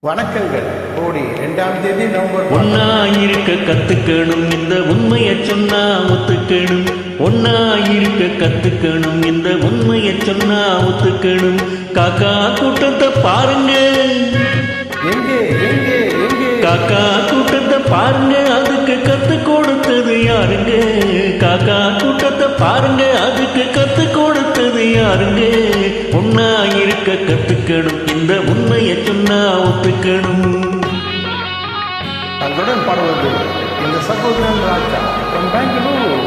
வணக்கங்கள். கோடி 2ஆம் தேதி நவம்பர். ஒன்னா இருக்க கத்துக்கணும், இந்த உண்மையை சொன்னா ஒத்துக்கணும். ஒன்னா இருக்க கத்துக்கணும், இந்த உண்மையை சொன்னா ஒத்துக்கணும். காக்கா கூட்டத்தை பாருங்க, எங்கே எங்கே எங்கே காக்கா கூட்டத்தை பாருங்க, அதுக்கு கத்து கொடுத்தது யாருங்க? காக்கா கூட்டத்தை பாருங்க, அதுக்கு கத்து கொடுத்தது யாருங்க? ஒன்னா இருக்க கத்துக்கணும், இந்த உண்மையை சொன்னா ஒத்துக்கணும். தங்களுடன் பாடுவது இந்த சகோதரன் ராஜா பெங்களூர்.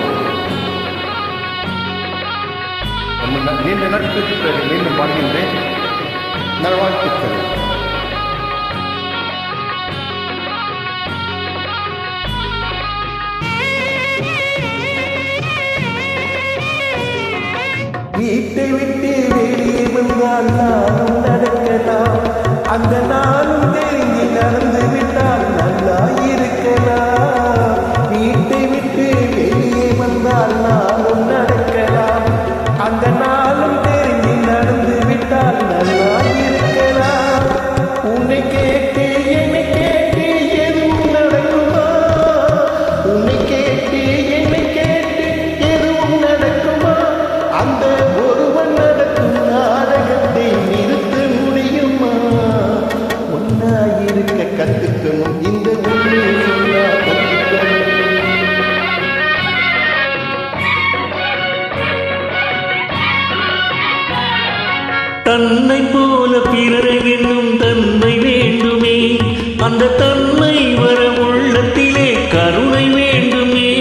நீண்ட நாட்களுக்கு பிறகு மீண்டும் பாடுகின்றேன். நல்வாழ்த்துக்கள். வீட்டை விட்டு வெளியே வந்தால் நானும் நடக்கலாம், அந்த நானும் தெரிஞ்சு நடந்து விட்டால் நல்லா இருக்கலாம். வீட்டை விட்டு வெளியே வந்தால் நானும் நடக்கலாம், அந்த நானும் தெரிஞ்சு நடந்து விட்டால் நல்லா இருக்கலாம். உன்னை கேட்டு என்னை கேட்டு எதுவும் நடக்குமா? உன்னை கேட்டு என்னை கேட்டு எதுவும் நடக்குமா? அந்த ஒருவன் நடக்கும் நாடகத்தை நிறுத்த முடியுமா? ஒன்னாயிருக்க கத்துக்கணும், இந்த உண்மையை சொன்னா கத்துக்கணும். தன்னை போல பிறரை என்னும் தன்மை வேண்டுமே, அந்த தன்மை வர உள்ளத்திலே கருணை வேண்டுமே.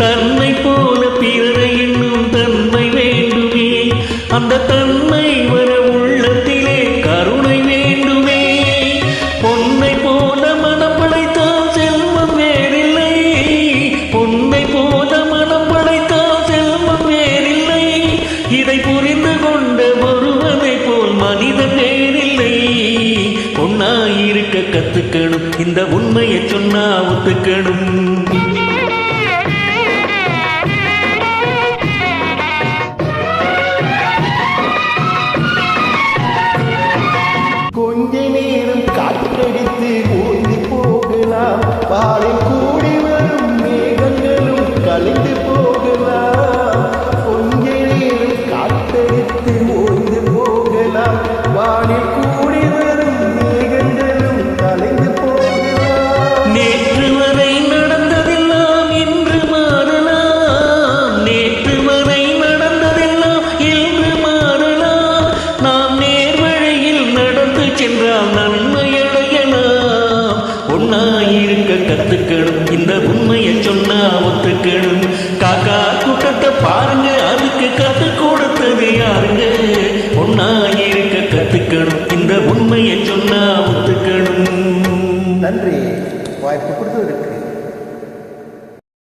தன்னை போல பிறரை என்னும் தன்மை வேண்டுமே, அந்த தன்மை வர உள்ளத்திலே கருணை வேண்டுமே. பொன்னை போல மனம் படைத்தால் செல்வம் வேறில்லை, பொன்னை போல மனம் படைத்தால் செல்வம் வேறில்லை. இதை புரிந்து கொண்ட ஒருவனை போல் மனிதன் வேறில்லை. ஒன்னாயிருக்க கத்துக்கணும், இந்த உண்மையை சொன்னா ஒத்துக்கணும். கொஞ்ச நேரம் காற்றடித்து ஓய்ந்து போகலாம், பாலை கூடி வரும் மேகங்களும் கலைந்து போகலாம். கொஞ்ச நேரம் காற்றடித்து ஓய்ந்து போகலாம், பாலை கூடி வரும் மேகங்களும் கலைந்து போகலாம். நேற்று வரை நடந்ததெல்லாம் இன்று மாறலாம், நேற்று வரை நடந்ததெல்லாம் இன்று மாறலாம். நாம் நேர்வழியில் நடந்து சென்றால் நன்மை அடையலாம். ஒன்னாயிருக்க கத்துக்கணும், இந்த உண்மையை சொன்னா ஒத்துக்கணும். காக்கா கூட்டத்தை பாருங்க, அதுக்கு கத்து கொடுத்தது யாருங்க? ஒன்னாயிருக்க கத்துக்கணும், இந்த உண்மையை சொன்னா ஒத்துக்கணும். நன்றி, வாய்ப்பு கொடுத்ததற்கு.